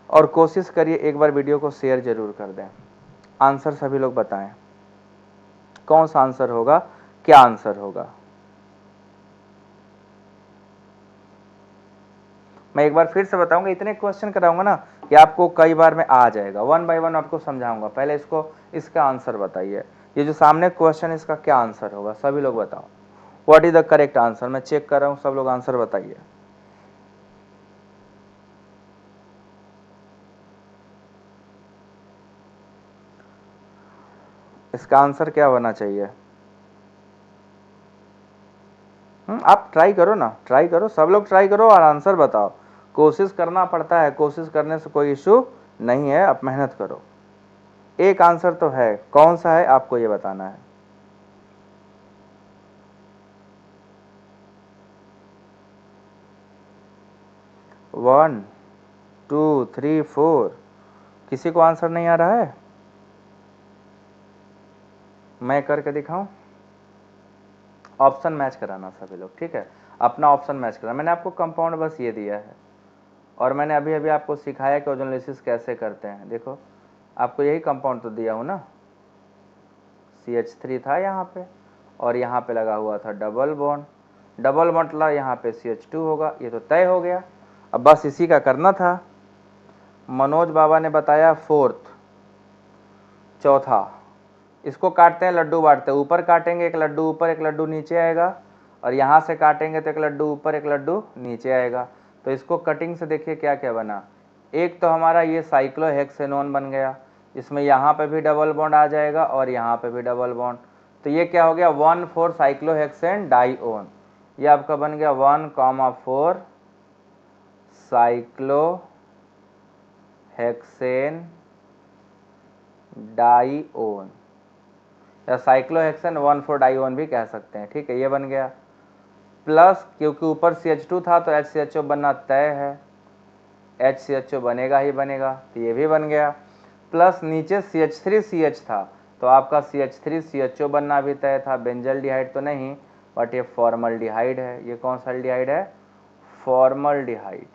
S1: और कोशिश करिए एक बार वीडियो को शेयर जरूर कर दें। आंसर सभी लोग बताएं कौन सा आंसर होगा, क्या आंसर होगा। मैं एक बार फिर से बताऊंगा, इतने क्वेश्चन कराऊंगा ना कि आपको कई बार में आ जाएगा। 1 बाय 1 आपको समझाऊंगा। पहले इसका आंसर बताइए। ये जो सामने क्वेश्चन है इसका क्या आंसर होगा, सभी लोग बताओ। What is the correct answer. मैं चेक कर रहा हूं, सब लोग आंसर बताइए। इसका आंसर क्या होना चाहिए? आप ट्राई करो ना, ट्राई करो, सब लोग ट्राई करो और आंसर बताओ। कोशिश करना पड़ता है, कोशिश करने से कोई इशू नहीं है, आप मेहनत करो। एक आंसर तो है, कौन सा है आपको ये बताना है। वन, टू, थ्री, फोर, किसी को आंसर नहीं आ रहा है? मैं करके दिखाऊं? ऑप्शन मैच कराना सभी लोग, ठीक है, अपना ऑप्शन मैच कराना। मैंने आपको कंपाउंड बस ये दिया है, और मैंने अभी अभी आपको सिखाया कि ओजोनोलिसिस कैसे करते हैं। देखो आपको यही कंपाउंड तो दिया हूँ ना, CH3 था यहाँ पे, और यहाँ पे लगा हुआ था डबल बॉन्ड, डबल मतलब यहाँ पे CH2 होगा, ये तो तय हो गया। अब बस इसी का करना था। मनोज बाबा ने बताया फोर्थ, चौथा। इसको काटते हैं, लड्डू बांटते हैं, ऊपर काटेंगे एक लड्डू ऊपर एक लड्डू नीचे आएगा, और यहाँ से काटेंगे तो एक लड्डू ऊपर एक लड्डू नीचे आएगा। तो इसको कटिंग से देखिए क्या क्या बना। एक तो हमारा ये साइक्लोहेक्सेनोन बन गया, इसमें यहाँ पे भी डबल बॉन्ड आ जाएगा और यहाँ पे भी डबल बॉन्ड। तो ये क्या हो गया, 1,4 साइक्लोहेक्सेन डाइओन। ये आपका बन गया 1,4 साइक्लोहेक्सेन डाइओन, या साइक्लोहेक्सेन 1,4 डाइओन भी कह सकते हैं, ठीक है। ये बन गया प्लस, क्योंकि ऊपर CH2 था तो HCHO बनना तय है, HCHO बनेगा ही बनेगा, तो ये भी बन गया। प्लस नीचे CH3CH था तो आपका CH3CHO बनना भी तय था। बेंजल्डिहाइड तो नहीं, बट ये फॉर्मल्डिहाइड है। ये कौन सा एल्डिहाइड है? फॉर्मल्डिहाइड।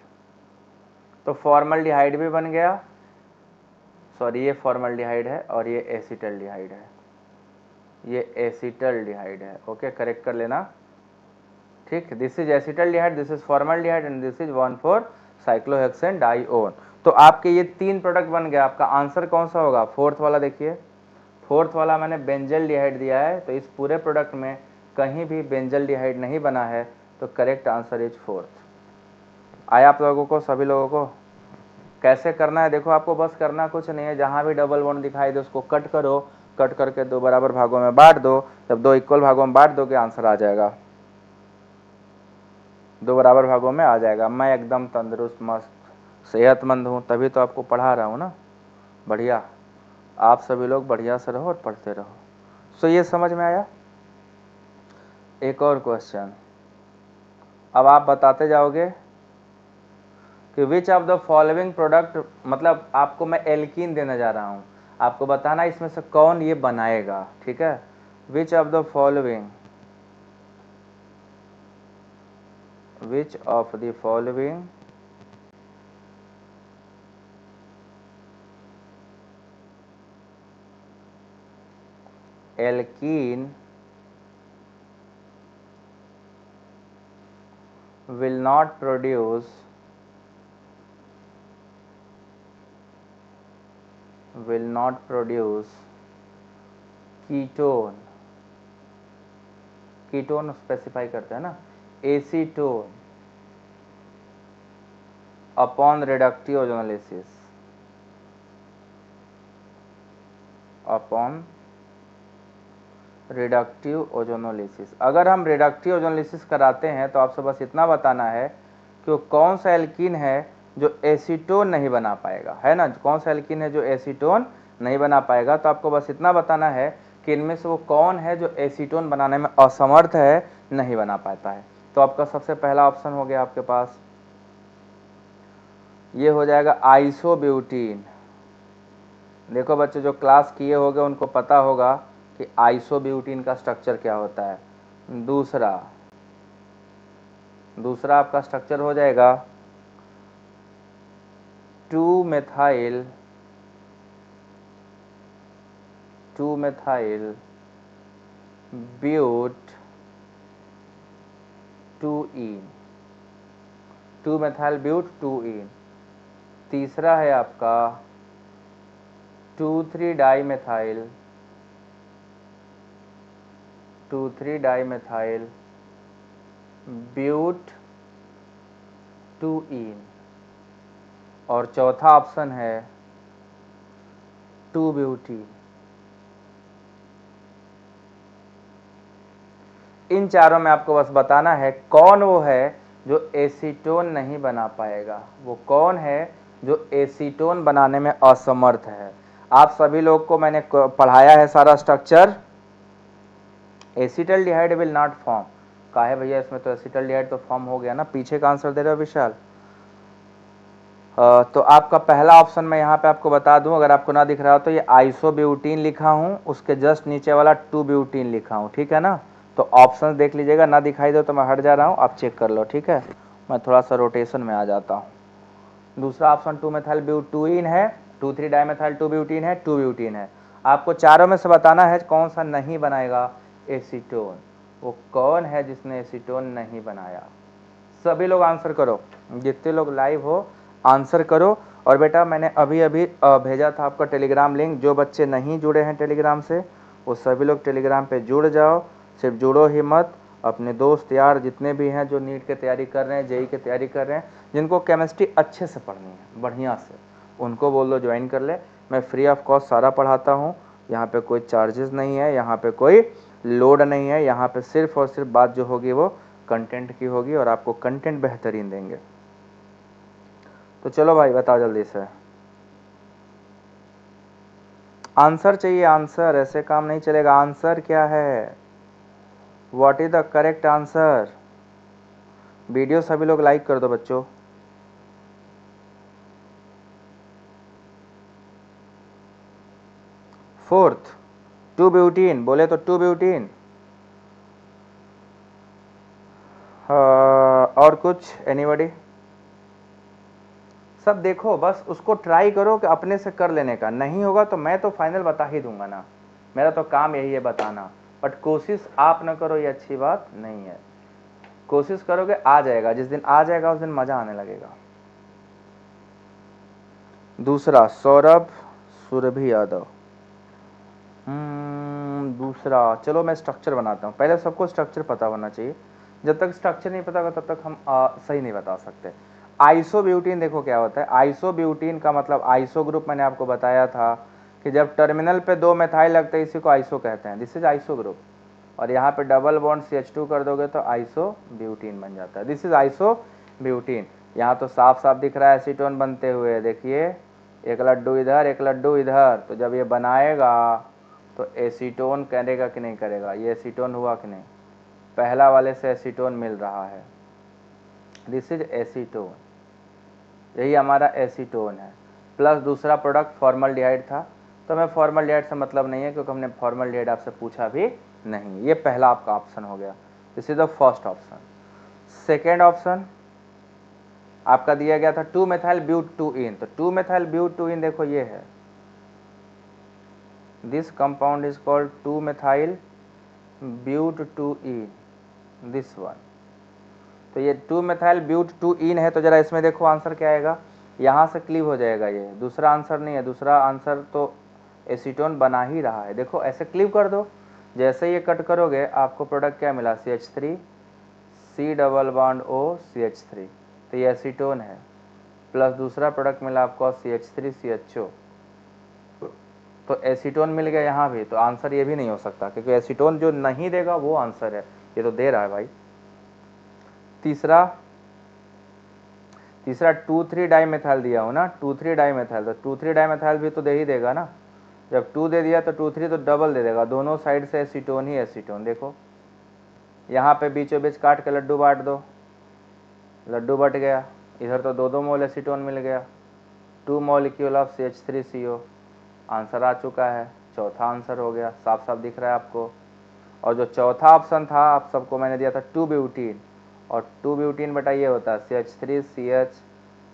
S1: तो फॉर्मल्डिहाइड भी बन गया, सॉरी ये फॉर्मल्डिहाइड है और ये एसिटल्डिहाइड है, ये एसिटल्डिहाइड है। ओके, करेक्ट कर लेना, ठीक। This is acetaldehyde, this is formaldehyde and this is 1,4 cyclohexane dione. तो आपके ये 3 प्रोडक्ट बन गया। आपका आंसर कौन सा होगा? फोर्थ वाला। देखिए फोर्थ वाला मैंने बेंजल्डिहाइड दिया है, तो इस पूरे प्रोडक्ट में कहीं भी बेंजल्डिहाइड नहीं बना है, तो करेक्ट आंसर इज फोर्थ। आया आप लोगों को, सभी लोगों को? कैसे करना है देखो, आपको बस करना कुछ नहीं है, जहां भी डबल बॉन्ड दिखाई दे उसको कट करो, कट करके 2 बराबर भागों में बांट दो। जब 2 इक्वल भागों में बांट दोगे आंसर आ जाएगा, 2 बराबर भागों में आ जाएगा। मैं एकदम तंदुरुस्त मस्त सेहतमंद हूँ, तभी तो आपको पढ़ा रहा हूँ ना। बढ़िया, आप सभी लोग बढ़िया से रहो और पढ़ते रहो। सो ये समझ में आया? एक और क्वेश्चन, अब आप बताते जाओगे कि which of the following product, मतलब आपको मैं एल्कीन देने जा रहा हूँ, आपको बताना इसमें से कौन ये बनाएगा, ठीक है। Which of the following, which of the following alkene will not produce ketone, ketone specify करते हैं ना, acetone upon reductive ozonolysis, upon reductive ozonolysis. अगर हम रिडक्टिव ओजोनोलिसिस कराते हैं तो आपसे बस इतना बताना है कि कौन सा एल्कीन है जो एसीटोन नहीं बना पाएगा, है ना। कौन सा एल्कीन है जो एसीटोन नहीं बना पाएगा, तो आपको बस इतना बताना है कि इनमें से वो कौन है जो एसीटोन बनाने में असमर्थ है, नहीं बना पाता है। तो आपका सबसे पहला ऑप्शन हो गया आपके पास, ये हो जाएगा आइसोब्यूटीन। देखो बच्चे जो क्लास किए होंगे उनको पता होगा कि आइसोब्यूटीन का स्ट्रक्चर क्या होता है। दूसरा आपका स्ट्रक्चर हो जाएगा 2-मेथाइल 2-मेथाइल ब्यूट 2-ईन 2-मेथाइल ब्यूट 2-ईन। तीसरा है आपका 2,3-डाइमेथाइल 2,3-डाइमेथाइल ब्यूट 2-ईन। और चौथा ऑप्शन है 2-ब्यूटीन। इन चारों में आपको बस बताना है कौन वो है जो एसीटोन नहीं बना पाएगा, वो कौन है जो एसीटोन बनाने में असमर्थ है। आप सभी लोग को मैंने पढ़ाया है सारा structure. Acetaldehyde will not form, कहा है भैया इसमें तो एसिटल्डिहाइड तो फॉर्म हो गया ना, पीछे का आंसर दे रहे हो विशाल। तो आपका पहला ऑप्शन मैं यहाँ पे आपको बता दूं, अगर आपको ना दिख रहा हो तो ये आइसोब्यूटीन लिखा हूँ, उसके जस्ट नीचे वाला 2-ब्यूटीन लिखा हूँ, ठीक है ना। तो ऑप्शन देख लीजिएगा, ना दिखाई दो तो मैं हट जा रहा हूँ, आप चेक कर लो, ठीक है। मैं थोड़ा सा रोटेशन में आ जाता हूँ। दूसरा ऑप्शन 2-मेथाइल ब्यूट 2-ईन है, 2,3-डाइमेथाइल 2-ब्यूटीन है, 2-ब्यूटीन है। आपको चारों में से बताना है कौन सा नहीं बनाएगा एसीटोन, वो कौन है जिसने एसीटोन नहीं बनाया। सभी लोग आंसर करो, जितने लोग लाइव हो आंसर करो। और बेटा मैंने अभी अभी भेजा था आपका टेलीग्राम लिंक, जो बच्चे नहीं जुड़े हैं टेलीग्राम से वो सभी लोग टेलीग्राम पे जुड़ जाओ। सिर्फ जुड़ो ही मत, अपने दोस्त यार जितने भी हैं जो नीट की तैयारी कर रहे हैं, जेई की तैयारी कर रहे हैं, जिनको केमिस्ट्री अच्छे से पढ़नी है बढ़िया से, उनको बोल दो ज्वाइन कर ले। मैं फ्री ऑफ कॉस्ट सारा पढ़ाता हूँ, यहाँ पे कोई चार्जेस नहीं है, यहाँ पे कोई लोड नहीं है, यहाँ पे सिर्फ और सिर्फ बात जो होगी वो कंटेंट की होगी और आपको कंटेंट बेहतरीन देंगे। तो चलो भाई बताओ जल्दी से, आंसर चाहिए आंसर, ऐसे काम नहीं चलेगा। आंसर क्या है, what is the correct answer. Video सभी लोग लाइक कर दो बच्चों। फोर्थ 2-ब्यूटीन, बोले तो 2-ब्यूटीन। और कुछ एनीबॉडी। सब देखो बस उसको ट्राई करो कि अपने से कर लेने का, नहीं होगा तो मैं तो फाइनल बता ही दूंगा ना, मेरा तो काम यही है बताना। बट कोशिश आप ना करो ये अच्छी बात नहीं है, कोशिश करोगे आ जाएगा, जिस दिन आ जाएगा उस दिन मजा आने लगेगा। दूसरा सौरभ सुरभि यादव। दूसरा, चलो मैं स्ट्रक्चर बनाता हूँ, पहले सबको स्ट्रक्चर पता होना चाहिए, जब तक स्ट्रक्चर नहीं पता होगा तब तक हम सही नहीं बता सकते। आइसोब्यूटीन देखो क्या होता है, आइसोब्यूटीन का मतलब आइसो ग्रुप मैंने आपको बताया था कि जब टर्मिनल पे 2 मेथाइल लगते हैं इसी को आइसो कहते हैं, दिस इज आइसो ग्रुप। और यहाँ पे डबल बॉन्ड CH2 कर दोगे तो आइसोब्यूटीन बन जाता है, दिस इज आइसोब्यूटीन। यहाँ तो साफ साफ दिख रहा है एसीटोन बनते हुए, देखिए एक लड्डू इधर एक लड्डू इधर, तो जब ये बनाएगा तो एसीटोन करेगा कि नहीं करेगा, ये एसीटोन हुआ कि नहीं, पहला वाले से एसीटोन मिल रहा है, दिस इज एसीटोन, यही हमारा एसीटोन है। प्लस दूसरा प्रोडक्ट फॉर्मल्डिहाइड था, तो हमें फॉर्मल्डिहाइड से मतलब नहीं है क्योंकि हमने फॉर्मल्डिहाइड आपसे पूछा भी नहीं। ये पहला आपका ऑप्शन हो गया, this is the first option. Second option आपका दिया गया था 2-मेथाइल ब्यूट 2-ईन, तो 2-मेथाइल ब्यूट 2-ईन देखो ये है, दिस कंपाउंड इज कॉल्ड 2-मेथाइल ब्यूट 2-ईन, दिस वन। तो ये 2-मेथाइल ब्यूट 2-ईन है, तो जरा इसमें देखो आंसर क्या आएगा, यहाँ से क्लीव हो जाएगा, ये दूसरा आंसर नहीं है, दूसरा आंसर तो एसीटोन बना ही रहा है, देखो ऐसे क्लीव कर दो, जैसे ये कट करोगे आपको प्रोडक्ट क्या मिला, CH3 C double bond O CH3, तो ये एसीटोन है, प्लस दूसरा प्रोडक्ट मिला आपको CH3 CHO, तो एसीटोन मिल गया यहाँ भी, तो आंसर ये भी नहीं हो सकता क्योंकि एसीटोन जो नहीं देगा वो आंसर है, ये तो दे रहा है भाई। तीसरा 2,3-डाइमेथाइल दिया हो ना, 2,3-डाइमेथाइल, तो 2,3-डाइमेथाइल भी तो दे ही देगा ना, जब 2 दे दिया तो 2 3 तो डबल दे देगा, दोनों साइड से एसीटोन ही एसीटोन। देखो यहाँ पे बीचों बीच काट के लड्डू बांट दो, लड्डू बट गया, इधर तो 2 मोल एसीटोन मिल गया, 2 मॉलिक्यूल ऑफ CH3CO। आंसर आ चुका है, चौथा आंसर हो गया, साफ साफ दिख रहा है आपको। और जो चौथा ऑप्शन था आप सबको मैंने दिया था 2 ब्यूटीन, और 2 ब्यूटीन बेटा ये होता है CH3CH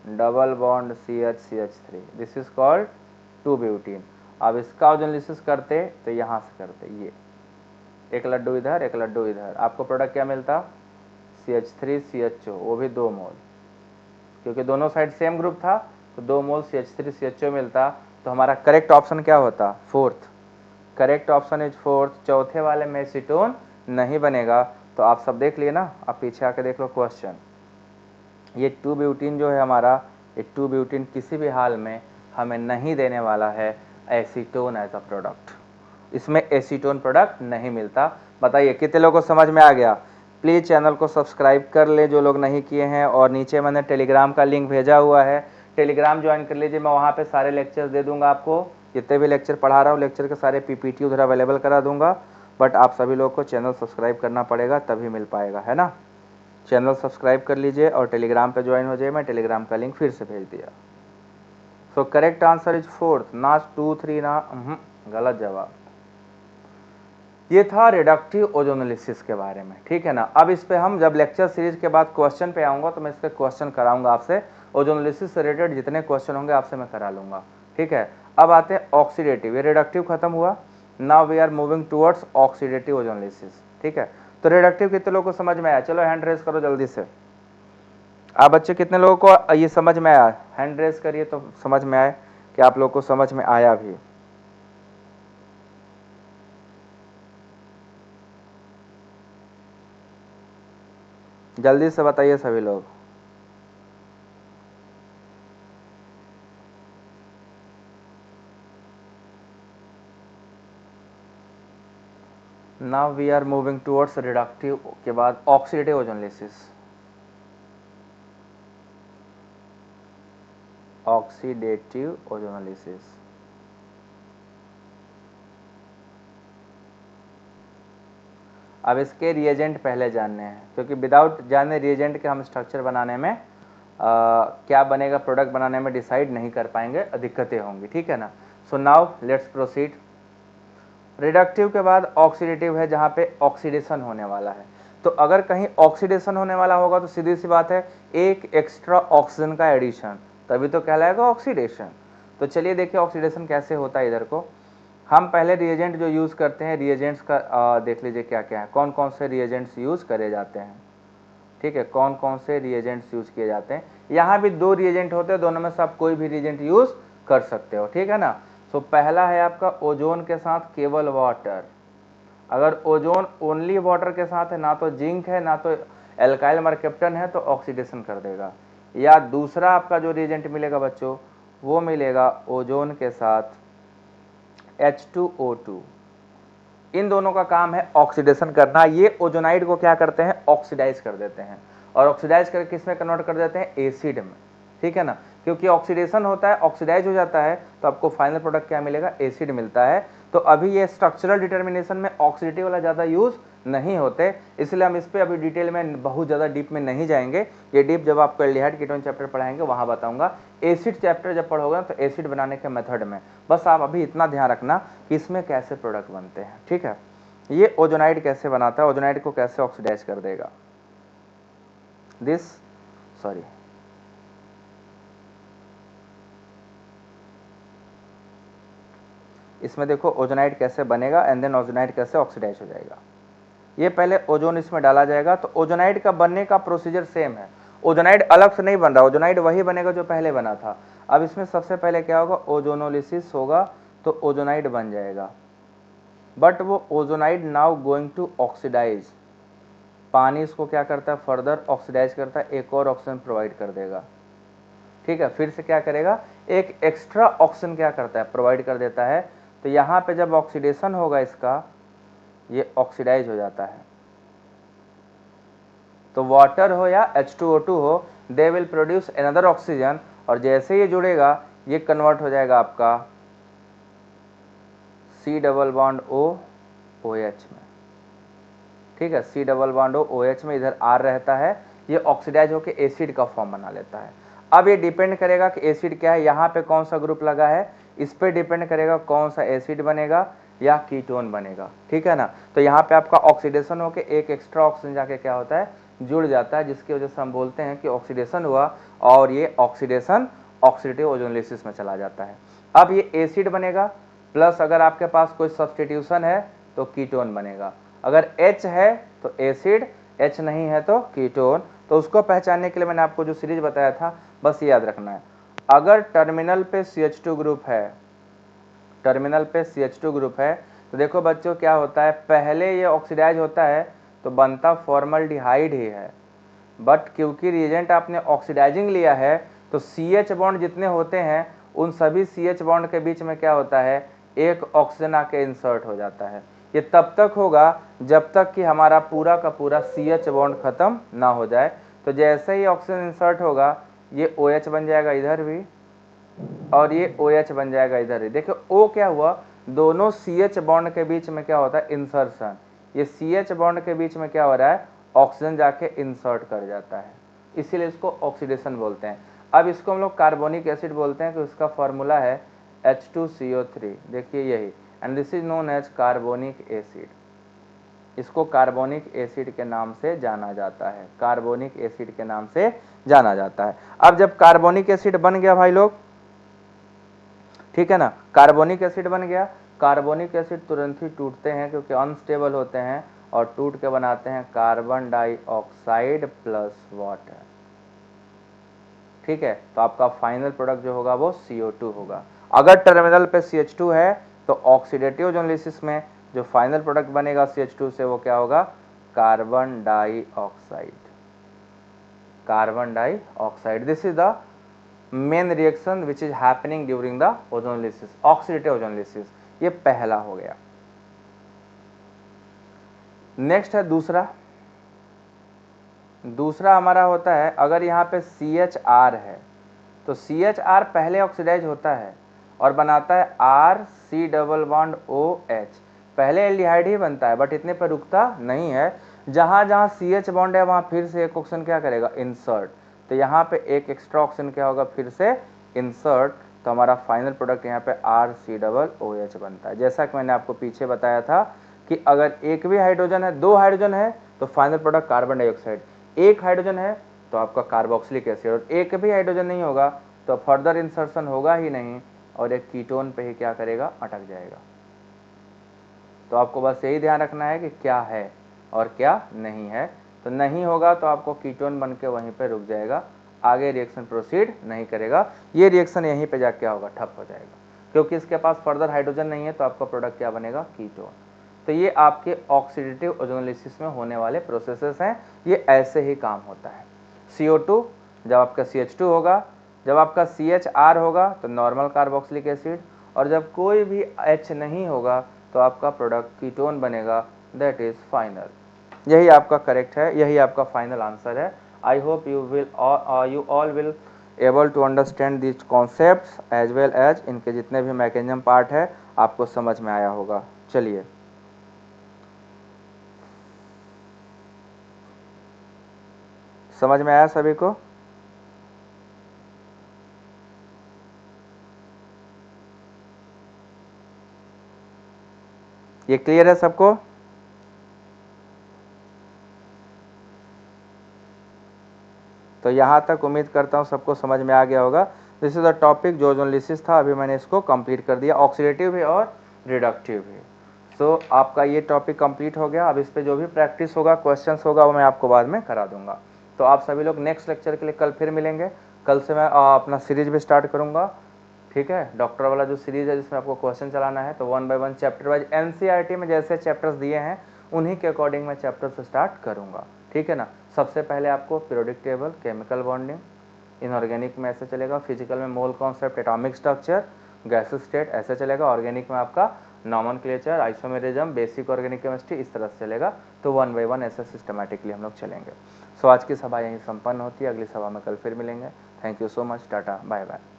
S1: double bond CH3, this is called 2 butene. अब इसका एनालिसिस करते तो यहाँ से करते, ये एक लड्डू इधर एक लड्डू इधर, आपको प्रोडक्ट क्या मिलता CH3CHO, वो भी 2 मोल, क्योंकि दोनों साइड सेम ग्रुप था तो 2 मोल CH3CHO मिलता। तो हमारा करेक्ट ऑप्शन क्या होता, fourth. Correct option is fourth, चौथे वाले में एसीटोन नहीं बनेगा। तो आप सब देख लिए ना, आप पीछे आके देख लो क्वेश्चन। ये 2 ब्यूटीन जो है हमारा, ये 2 ब्यूटीन किसी भी हाल में हमें नहीं देने वाला है एसीटोन एज अ प्रोडक्ट, इसमें एसीटोन प्रोडक्ट नहीं मिलता। बताइए कितने लोगों को समझ में आ गया। प्लीज़ चैनल को सब्सक्राइब कर ले जो लोग नहीं किए हैं, और नीचे मैंने टेलीग्राम का लिंक भेजा हुआ है, टेलीग्राम ज्वाइन कर लीजिए। मैं वहाँ पे सारे लेक्चर्स दे दूंगा आपको, जितने भी लेक्चर पढ़ा रहा हूँ लेक्चर के सारे PPT उधर अवेलेबल करा दूंगा। बट आप सभी लोग को चैनल सब्सक्राइब करना पड़ेगा तभी मिल पाएगा, है ना। चैनल सब्सक्राइब कर लीजिए और टेलीग्राम पे ज्वाइन हो जाइए, मैं टेलीग्राम का लिंक फिर से भेज दिया। So correct answer is fourth, ना 2 3 ना, गलत जवाब। ये था रिडक्टिव ओजोनोलिसिस के बारे में, ठीक है ना। अब इस पे हम जब लेक्चर सीरीज के बाद क्वेश्चन पे आऊंगा तो मैं इस पे क्वेश्चन कराऊंगा आपसे, ओजोनोलिसिस से रिलेटेड जितने क्वेश्चन होंगे आपसे मैं करा लूंगा, ठीक है। अब आते हैं ऑक्सीडेटिव, ये रिडक्टिव खत्म हुआ, now we are moving towards oxidative ozonolysis, ठीक है। तो रिडक्टिव कितने लोगों को समझ में आया, चलो हैंड रेज करो जल्दी से। आप बच्चे कितने लोगों को ये समझ में आया, हैंड रेज करिए तो समझ में आए कि आप लोग को समझ में आया भी। जल्दी से बताइए सभी लोग। Now we are moving towards reductive के बाद ऑक्सीडेटिव ओजोनोलिसिस। ऑक्सीडेटिव ओजोनोलिसिस, अब इसके रिएजेंट पहले जानने हैं, क्योंकि विदाउट जाने रिएजेंट के हम स्ट्रक्चर बनाने में क्या बनेगा, प्रोडक्ट बनाने में डिसाइड नहीं कर पाएंगे, दिक्कतें होंगी, ठीक है ना। So now let's proceed. Reductive के बाद ऑक्सीडेटिव है, जहाँ पे ऑक्सीडेशन होने वाला है। तो अगर कहीं ऑक्सीडेशन होने वाला होगा तो सीधी सी बात है एक एक्स्ट्रा ऑक्सीजन का एडिशन, तभी तो कहलाएगा ऑक्सीडेशन। तो चलिए देखिए ऑक्सीडेशन कैसे होता है। इधर को हम पहले रिएजेंट जो यूज़ करते हैं, रिएजेंट्स का देख लीजिए क्या क्या है, कौन कौन से रिएजेंट्स यूज़ करे जाते हैं, ठीक है, कौन कौन से रिएजेंट्स यूज़ किए जाते हैं। यहाँ भी 2 रिएजेंट होते हैं, दोनों में से आप कोई भी रिएजेंट यूज़ कर सकते हो, ठीक है ना। सो पहला है आपका ओजोन के साथ केवल वाटर। अगर ओजोन ओनली वाटर के साथ है, ना तो जिंक है ना तो एल्काइल मरकेप्टन है, तो ऑक्सीडेशन कर देगा। या दूसरा आपका जो रिएजेंट मिलेगा बच्चों, वो मिलेगा ओजोन के साथ H2O2। इन दोनों का काम है ऑक्सीडेशन करना। ये ओजोनाइड को क्या करते हैं, ऑक्सीडाइज कर देते हैं, और ऑक्सीडाइज करके किस में कन्वर्ट कर देते हैं, एसिड में, ठीक है ना। क्योंकि ऑक्सीडेशन होता है, ऑक्सीडाइज हो जाता है, तो आपको फाइनल प्रोडक्ट क्या मिलेगा, एसिड मिलता है। तो अभी ये स्ट्रक्चरल डिटर्मिनेशन में ऑक्सीडेटिव वाला ज़्यादा यूज़ नहीं होते, इसलिए हम इस पर अभी डिटेल में बहुत ज़्यादा डीप में नहीं जाएंगे। ये डीप जब आपको एल्डिहाइड कीटोन चैप्टर पढ़ाएंगे वहाँ बताऊंगा। एसिड चैप्टर जब पढ़ोगे तो एसिड बनाने के मेथड में बस आप अभी इतना ध्यान रखना कि इसमें कैसे प्रोडक्ट बनते हैं, ठीक है। ये ओजोनाइड कैसे बनाता है, ओजोनाइड को कैसे ऑक्सीडाइज कर देगा, दिस सॉरी इसमें देखो ओजोनाइड कैसे बनेगा एंड देन ओजोनाइड कैसे ऑक्सीडाइज हो जाएगा। ये पहले ओजोन इसमें डाला जाएगा, तो ओजोनाइड का बनने का प्रोसीजर सेम है, ओजोनाइड अलग से नहीं बन रहा, ओजोनाइड वही बनेगा जो पहले बना था। अब इसमें सबसे पहले क्या होगा, ओजोनोलिसिस होगा तो ओजोनाइड बन जाएगा, बट वो ozonide now going to oxidize. पानी इसको क्या करता है, फर्दर ऑक्सीडाइज करता है, एक और ऑक्सीजन प्रोवाइड कर देगा, ठीक है। फिर से क्या करेगा, एक एक्स्ट्रा ऑक्सीजन क्या करता है, प्रोवाइड कर देता है। तो यहाँ पे जब ऑक्सीडेशन होगा इसका, ये ऑक्सीडाइज हो जाता है। तो वाटर हो या H2O2 हो, they will produce another oxygen, और जैसे ये जुड़ेगा ये कन्वर्ट हो जाएगा आपका C double bond O OH में, ठीक है, C double bond O OH में, इधर R रहता है, ये ऑक्सीडाइज होकर एसिड का फॉर्म बना लेता है। अब ये डिपेंड करेगा कि एसिड क्या है, यहाँ पे कौन सा ग्रुप लगा है, इस पे डिपेंड करेगा कौन सा एसिड बनेगा या कीटोन बनेगा, ठीक है ना। तो यहाँ पे आपका ऑक्सीडेशन होकर एक एक्स्ट्रा ऑक्सीजन जाके क्या होता है, जुड़ जाता है, जिसकी वजह से हम बोलते हैं कि ऑक्सीडेशन हुआ, और ये ऑक्सीडेशन ऑक्सीडेटिव ओजोनोलिसिस में चला जाता है। अब ये एसिड बनेगा, प्लस अगर आपके पास कोई सब्स्टिट्यूशन है तो कीटोन बनेगा। अगर H है तो एसिड, H नहीं है तो कीटोन। तो उसको पहचानने के लिए मैंने आपको जो सीरीज बताया था, बस ये याद रखना है। अगर टर्मिनल पे CH2 ग्रुप है, टर्मिनल पे CH2 ग्रुप है, तो देखो बच्चों क्या होता है, पहले ये ऑक्सीडाइज होता है तो बनता फॉर्मल्डिहाइड ही है, बट क्योंकि रिएजेंट आपने ऑक्सीडाइजिंग लिया है तो CH बॉन्ड जितने होते हैं उन सभी CH बॉन्ड के बीच में क्या होता है, एक ऑक्सीजन आके इंसर्ट हो जाता है। ये तब तक होगा जब तक कि हमारा पूरा का पूरा CH बॉन्ड खत्म ना हो जाए। तो जैसे ही ऑक्सीजन इंसर्ट होगा ये OH बन जाएगा इधर भी, और ये OH बन जाएगा इधर ही। देखिए O क्या हुआ, दोनों CH बॉन्ड के बीच में क्या होता है, इंसर्शन। ये CH बॉन्ड के बीच में क्या हो रहा है, ऑक्सीजन जाके इंसर्ट कर जाता है, इसीलिए इसको ऑक्सीडेशन बोलते हैं। अब इसको हम लोग कार्बोनिक एसिड बोलते हैं, कि उसका फॉर्मूला है H2CO3, देखिए यही, and this is known as carbonic acid. इसको कार्बोनिक एसिड के नाम से जाना जाता है, कार्बोनिक एसिड के नाम से जाना जाता है। अब जब कार्बोनिक एसिड बन गया भाई लोग, ठीक है ना, कार्बोनिक एसिड बन गया, कार्बोनिक एसिड तुरंत ही टूटते हैं क्योंकि अनस्टेबल होते हैं, और टूट के बनाते हैं कार्बन डाइऑक्साइड प्लस वाटर, ठीक है। तो आपका फाइनल प्रोडक्ट जो होगा वो CO2 होगा। अगर टर्मिनल पे CH2 है तो ऑक्सीडेटिव ओजोनोलिसिस में जो फाइनल प्रोडक्ट बनेगा CH2 से वो क्या होगा, carbon dioxide, carbon dioxide. This is the main reaction which is happening during the ozonolysis, oxidative ozonolysis. ये पहला हो गया। नेक्स्ट है दूसरा। दूसरा हमारा होता है, अगर यहाँ पे CHR है तो CHR पहले ऑक्सीडाइज होता है और बनाता है RC डबल बॉन्ड OH। पहले एल्डिहाइड ही बनता है बट इतने पर रुकता नहीं है, जहाँ जहाँ CH बॉन्ड है वहाँ फिर से एक ऑक्सीजन क्या करेगा, इंसर्ट। तो यहाँ पे एक एक्स्ट्रा ऑक्सीजन क्या होगा, फिर से इंसर्ट। तो हमारा फाइनल प्रोडक्ट यहाँ पे RC डबल OH बनता है। जैसा कि मैंने आपको पीछे बताया था कि अगर एक भी हाइड्रोजन है, दो हाइड्रोजन है तो फाइनल प्रोडक्ट कार्बन डाइऑक्साइड, एक हाइड्रोजन है तो आपका कार्बोक्सिलिक एसिड, और एक भी हाइड्रोजन नहीं होगा तो फर्दर इंसर्शन होगा ही नहीं, और एक कीटोन पे ही क्या करेगा, अटक जाएगा। तो आपको बस यही ध्यान रखना है कि क्या है और क्या नहीं है। तो नहीं होगा तो आपको कीटोन बन के वहीं पे रुक जाएगा, आगे रिएक्शन प्रोसीड नहीं करेगा। ये रिएक्शन यहीं पे जाके क्या होगा, ठप हो जाएगा, क्योंकि इसके पास फर्दर हाइड्रोजन नहीं है। तो आपका प्रोडक्ट क्या बनेगा, कीटोन। तो ये आपके ऑक्सीडेटिव ओजोनोलिसिस में होने वाले प्रोसेसेस हैं, ये ऐसे ही काम होता है। CO2 जब आपका CH2 होगा, जब आपका CHR होगा तो नॉर्मल कार्बोक्सिलिक एसिड, और जब कोई भी H नहीं होगा तो आपका प्रोडक्ट कीटोन बनेगा, दैट इज फाइनल। यही आपका करेक्ट है, यही आपका फाइनल आंसर है। I hope you all will able to understand this concepts as well as इनके जितने भी मैकेनिज्म पार्ट है आपको समझ में आया होगा। चलिए, समझ में आया सभी को? ये क्लियर है सबको? तो यहाँ तक उम्मीद करता हूँ सबको समझ में आ गया होगा। दिस इज द टॉपिक जो ओजोनोलिसिस था, अभी मैंने इसको कंप्लीट कर दिया, ऑक्सीडेटिव भी और रिडक्टिव भी। सो आपका ये टॉपिक कंप्लीट हो गया। अब इस पे जो भी प्रैक्टिस होगा, क्वेश्चंस होगा, वो मैं आपको बाद में करा दूंगा। तो आप सभी लोग नेक्स्ट लेक्चर के लिए कल फिर मिलेंगे। कल से मैं अपना सीरीज भी स्टार्ट करूँगा, ठीक है, डॉक्टर वाला जो सीरीज है जिसमें आपको क्वेश्चन चलाना है। तो 1 बाय 1 चैप्टर वाइज NCERT में जैसे चैप्टर्स दिए हैं उन्हीं के अकॉर्डिंग मैं चैप्टर्स स्टार्ट करूँगा, ठीक है ना। सबसे पहले आपको periodic table, chemical bonding, inorganic में ऐसे चलेगा, फिजिकल में mole concept, atomic structure, gas state ऐसे चलेगा, ऑर्गेनिक में आपका nomenclature, isomerism, basic organic chemistry, इस तरह से चलेगा। तो 1 बाय 1 ऐसे सिस्टमैटिकली हम लोग चलेंगे। सो आज की सभा यहीं संपन्न होती है, अगली सभा में कल फिर मिलेंगे। थैंक यू सो मच, टाटा, बाय बाय।